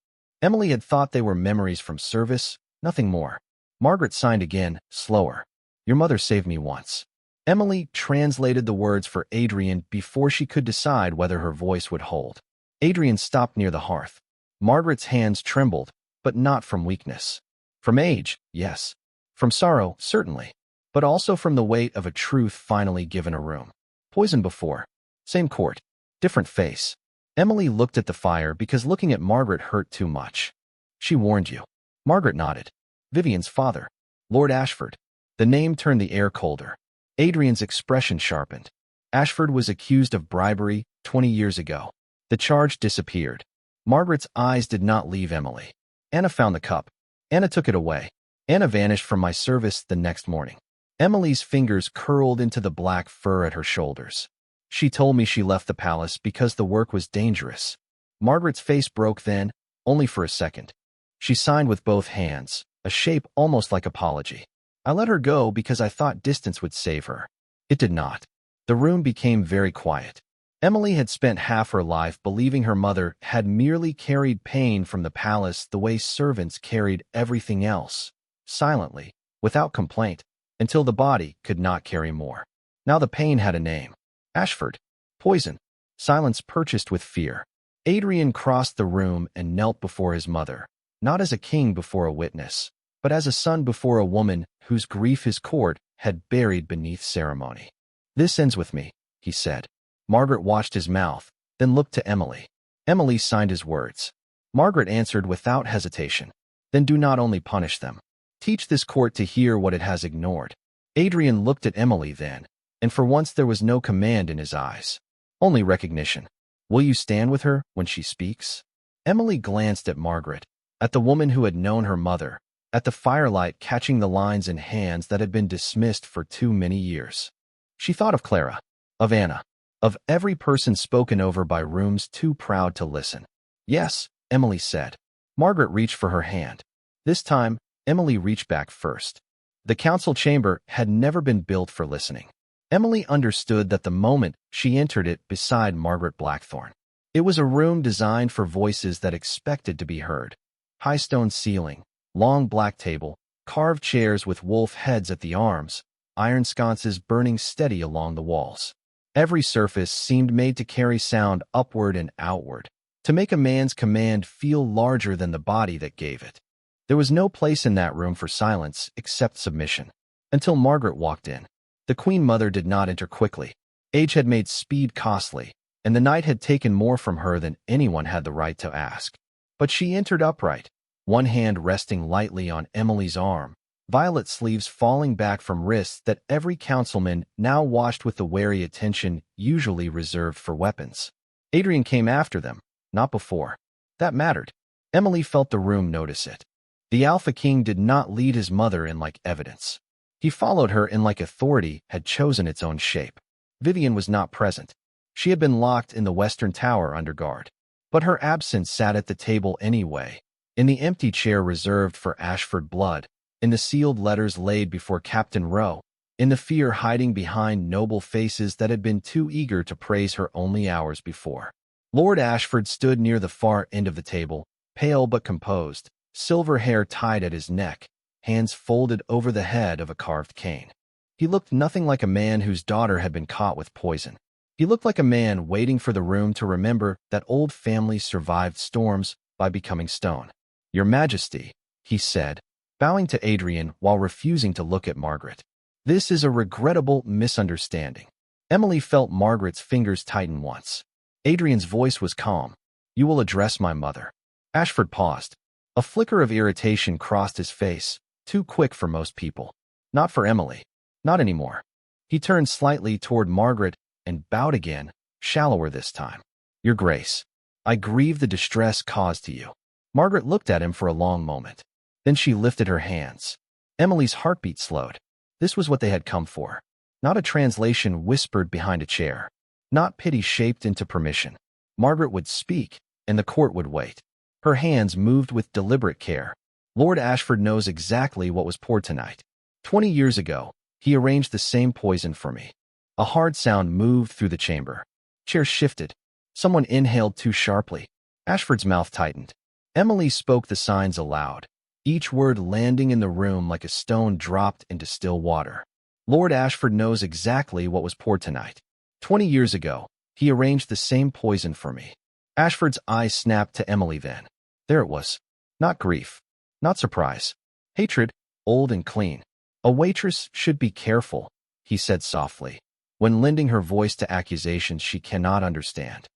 Emily had thought they were memories from service, nothing more. Margaret signed again, slower. Your mother saved me once. Emily translated the words for Adrian before she could decide whether her voice would hold. Adrian stopped near the hearth. Margaret's hands trembled, but not from weakness. From age, yes. From sorrow, certainly. But also from the weight of a truth finally given a room. Poisoned before. Same court. Different face. Emily looked at the fire because looking at Margaret hurt too much. She warned you. Margaret nodded. Vivian's father. Lord Ashford. The name turned the air colder. Adrian's expression sharpened. Ashford was accused of bribery 20 years ago. The charge disappeared. Margaret's eyes did not leave Emily. Anna found the cup. Anna took it away. Anna vanished from my service the next morning. Emily's fingers curled into the black fur at her shoulders. She told me she left the palace because the work was dangerous. Margaret's face broke then, only for a second. She signed with both hands, a shape almost like apology. I let her go because I thought distance would save her. It did not. The room became very quiet. Emily had spent half her life believing her mother had merely carried pain from the palace the way servants carried everything else, silently, without complaint, until the body could not carry more. Now the pain had a name. Ashford. Poison. Silence purchased with fear. Adrian crossed the room and knelt before his mother, not as a king before a witness, but as a son before a woman whose grief his court had buried beneath ceremony. This ends with me, he said. Margaret watched his mouth, then looked to Emily. Emily signed his words. Margaret answered without hesitation. Then do not only punish them. Teach this court to hear what it has ignored. Adrian looked at Emily then, and for once there was no command in his eyes. Only recognition. Will you stand with her when she speaks? Emily glanced at Margaret, at the woman who had known her mother, at the firelight catching the lines in hands that had been dismissed for too many years. She thought of Clara, of Anna, of every person spoken over by rooms too proud to listen. Yes, Emily said. Margaret reached for her hand. This time, Emily reached back first. The council chamber had never been built for listening. Emily understood that the moment she entered it beside Margaret Blackthorne. It was a room designed for voices that expected to be heard. High stone ceiling, long black table, carved chairs with wolf heads at the arms, iron sconces burning steady along the walls. Every surface seemed made to carry sound upward and outward, to make a man's command feel larger than the body that gave it. There was no place in that room for silence except submission. Until Margaret walked in. The Queen Mother did not enter quickly. Age had made speed costly, and the night had taken more from her than anyone had the right to ask. But she entered upright, one hand resting lightly on Emily's arm, violet sleeves falling back from wrists that every councilman now watched with the wary attention usually reserved for weapons. Adrian came after them, not before. That mattered. Emily felt the room notice it. The Alpha King did not lead his mother in like evidence. He followed her in like authority had chosen its own shape. Vivian was not present. She had been locked in the Western Tower under guard. But her absence sat at the table anyway, in the empty chair reserved for Ashford Blood, in the sealed letters laid before Captain Rowe, in the fear hiding behind noble faces that had been too eager to praise her only hours before. Lord Ashford stood near the far end of the table, pale but composed, silver hair tied at his neck, hands folded over the head of a carved cane. He looked nothing like a man whose daughter had been caught with poison. He looked like a man waiting for the room to remember that old families survived storms by becoming stone. "Your Majesty," he said, bowing to Adrian while refusing to look at Margaret. "This is a regrettable misunderstanding." Emily felt Margaret's fingers tighten once. Adrian's voice was calm. "You will address my mother." Ashford paused. A flicker of irritation crossed his face, too quick for most people. Not for Emily. Not anymore. He turned slightly toward Margaret and bowed again, shallower this time. "Your Grace, I grieve the distress caused to you." Margaret looked at him for a long moment. Then she lifted her hands. Emily's heartbeat slowed. This was what they had come for. Not a translation whispered behind a chair. Not pity shaped into permission. Margaret would speak, and the court would wait. Her hands moved with deliberate care. "Lord Ashford knows exactly what was poured tonight. 20 years ago, he arranged the same poison for me." A hard sound moved through the chamber. Chairs shifted. Someone inhaled too sharply. Ashford's mouth tightened. Emily spoke the signs aloud, each word landing in the room like a stone dropped into still water. "Lord Ashford knows exactly what was poured tonight. 20 years ago, he arranged the same poison for me." Ashford's eyes snapped to Emily then. There it was. Not grief. Not surprise. Hatred, old and clean. "A waitress should be careful," he said softly, "when lending her voice to accusations she cannot understand."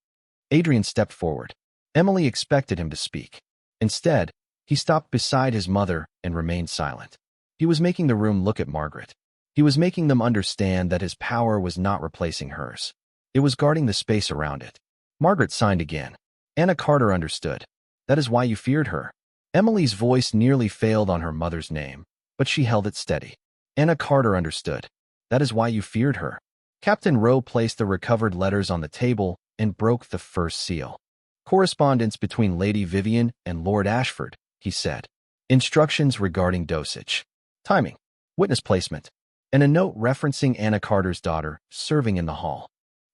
Adrian stepped forward. Emily expected him to speak. Instead, he stopped beside his mother and remained silent. He was making the room look at Margaret. He was making them understand that his power was not replacing hers. It was guarding the space around it. Margaret signed again. Anna Carter understood. "That is why you feared her." Emily's voice nearly failed on her mother's name, but she held it steady. Anna Carter understood. "That is why you feared her." Captain Rowe placed the recovered letters on the table and broke the first seal. "Correspondence between Lady Vivian and Lord Ashford," he said. "Instructions regarding dosage, timing, witness placement, and a note referencing Anna Carter's daughter serving in the hall."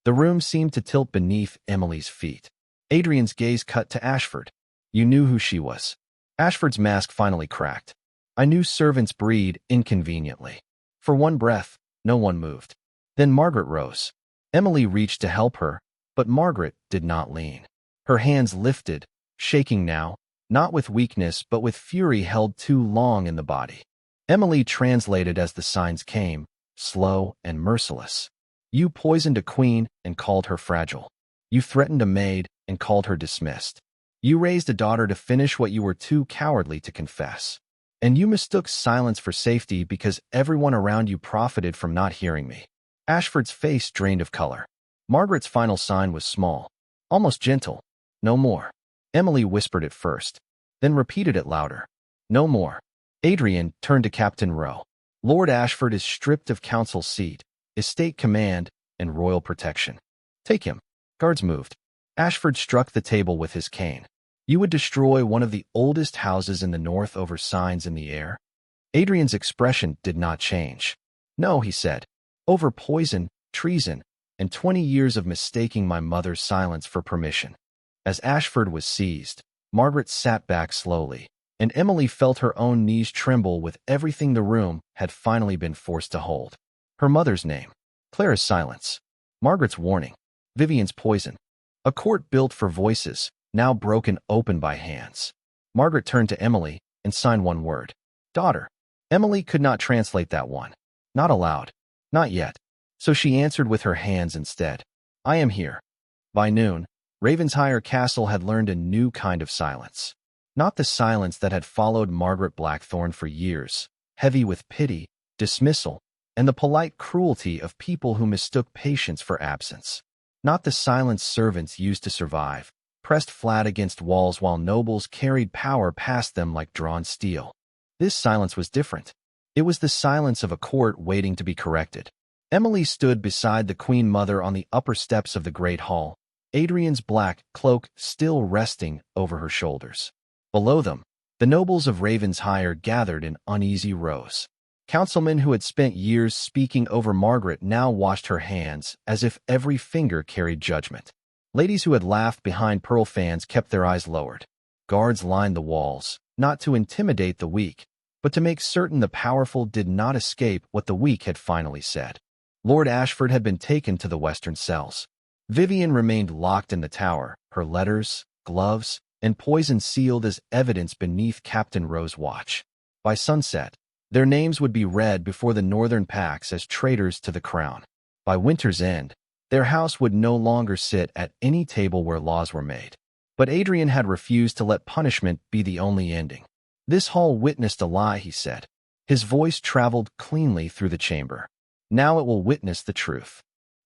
The room seemed to tilt beneath Emily's feet. Adrian's gaze cut to Ashford. "You knew who she was." Ashford's mask finally cracked. "I knew servants breed inconveniently." For one breath, no one moved. Then Margaret rose. Emily reached to help her, but Margaret did not lean. Her hands lifted, shaking now, not with weakness but with fury held too long in the body. Emily translated as the signs came, slow and merciless. "You poisoned a queen and called her fragile. You threatened a maid and called her dismissed. You raised a daughter to finish what you were too cowardly to confess. And you mistook silence for safety because everyone around you profited from not hearing me." Ashford's face drained of color. Margaret's final sign was small, almost gentle. "No more." Emily whispered it first, then repeated it louder. "No more." Adrian turned to Captain Rowe. "Lord Ashford is stripped of council seat, estate command, and royal protection. Take him." Guards moved. Ashford struck the table with his cane. "You would destroy one of the oldest houses in the north over signs in the air?" Adrian's expression did not change. "No," he said. "Over poison, treason, and 20 years of mistaking my mother's silence for permission." As Ashford was seized, Margaret sat back slowly, and Emily felt her own knees tremble with everything the room had finally been forced to hold. Her mother's name, Clara's silence, Margaret's warning, Vivian's poison. A court built for voices, now broken open by hands. Margaret turned to Emily and signed one word. "Daughter." Emily could not translate that one. Not aloud. Not yet. So she answered with her hands instead. "I am here." By noon, Ravensshire Castle had learned a new kind of silence. Not the silence that had followed Margaret Blackthorne for years, heavy with pity, dismissal, and the polite cruelty of people who mistook patience for absence. not the silence servants used to survive, pressed flat against walls while nobles carried power past them like drawn steel. This silence was different. It was the silence of a court waiting to be corrected. Emily stood beside the Queen Mother on the upper steps of the Great Hall, Adrian's black cloak still resting over her shoulders. Below them, the nobles of Ravensshire gathered in uneasy rows. Councilmen who had spent years speaking over Margaret now washed her hands as if every finger carried judgment. Ladies who had laughed behind pearl fans kept their eyes lowered. Guards lined the walls, not to intimidate the weak, but to make certain the powerful did not escape what the weak had finally said. Lord Ashford had been taken to the western cells. Vivian remained locked in the tower, her letters, gloves, and poison sealed as evidence beneath Captain Rowe's watch. By sunset, their names would be read before the northern packs as traitors to the crown. By winter's end, their house would no longer sit at any table where laws were made. But Adrian had refused to let punishment be the only ending. This hall witnessed a lie, he said. His voice traveled cleanly through the chamber. Now it will witness the truth.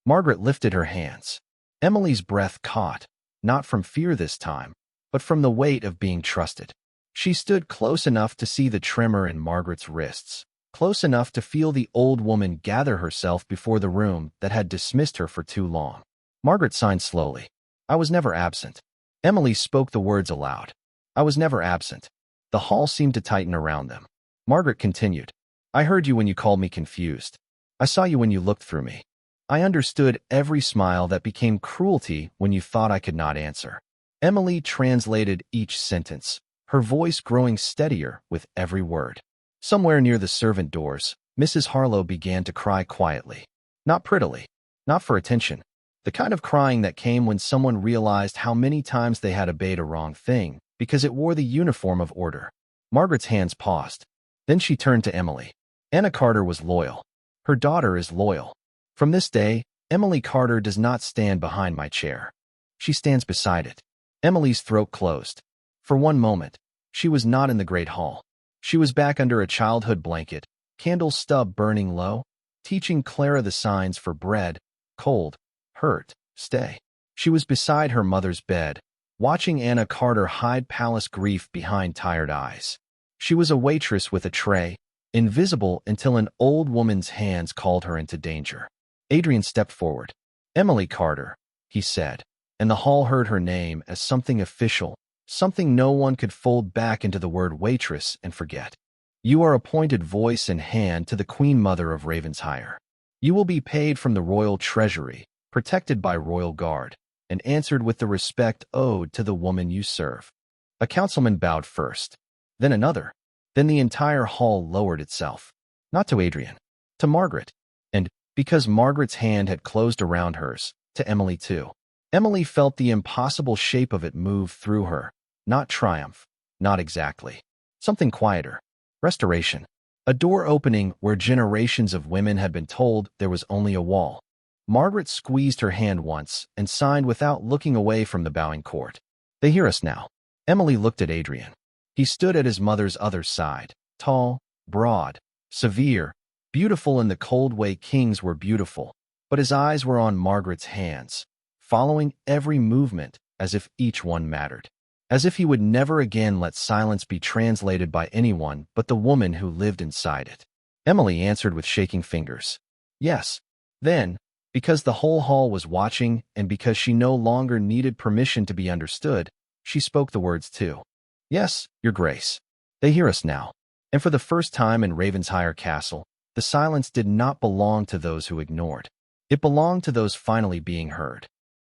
Margaret lifted her hands. Emily's breath caught, not from fear this time, but from the weight of being trusted. She stood close enough to see the tremor in Margaret's wrists, close enough to feel the old woman gather herself before the room that had dismissed her for too long. Margaret signed slowly. I was never absent. Emily spoke the words aloud. I was never absent. The hall seemed to tighten around them. Margaret continued. I heard you when you called me confused. I saw you when you looked through me. I understood every smile that became cruelty when you thought I could not answer. Emily translated each sentence, her voice growing steadier with every word. Somewhere near the servant doors, Mrs. Harlow began to cry quietly. Not prettily, not for attention. The kind of crying that came when someone realized how many times they had obeyed a wrong thing because it wore the uniform of order. Margaret's hands paused. Then she turned to Emily. Anna Carter was loyal. Her daughter is loyal. From this day, Emily Carter does not stand behind my chair. She stands beside it. Emily's throat closed. For one moment, she was not in the great hall. She was back under a childhood blanket, candle stub burning low, teaching Clara the signs for bread, cold, hurt, stay. She was beside her mother's bed, watching Anna Carter hide palace grief behind tired eyes. She was a waitress with a tray, invisible until an old woman's hands called her into danger. Adrian stepped forward. Emily Carter, he said, and the hall heard her name as something official, something no one could fold back into the word waitress and forget. You are appointed voice and hand to the Queen Mother of Ravensshire. You will be paid from the royal treasury, protected by royal guard, and answered with the respect owed to the woman you serve. A councilman bowed first, then another. Then the entire hall lowered itself, not to Adrian, to Margaret, and, because Margaret's hand had closed around hers, to Emily too. Emily felt the impossible shape of it move through her, not triumph, not exactly. Something quieter. Restoration. A door opening where generations of women had been told there was only a wall. Margaret squeezed her hand once and signed without looking away from the bowing court. They hear us now. Emily looked at Adrian. He stood at his mother's other side, tall, broad, severe, beautiful in the cold way kings were beautiful, but his eyes were on Margaret's hands, following every movement as if each one mattered, as if he would never again let silence be translated by anyone but the woman who lived inside it. Emily answered with shaking fingers. Yes. Then, because the whole hall was watching and because she no longer needed permission to be understood, she spoke the words too. Yes, Your Grace. They hear us now. And for the first time in Ravensshire Castle, the silence did not belong to those who ignored. It belonged to those finally being heard.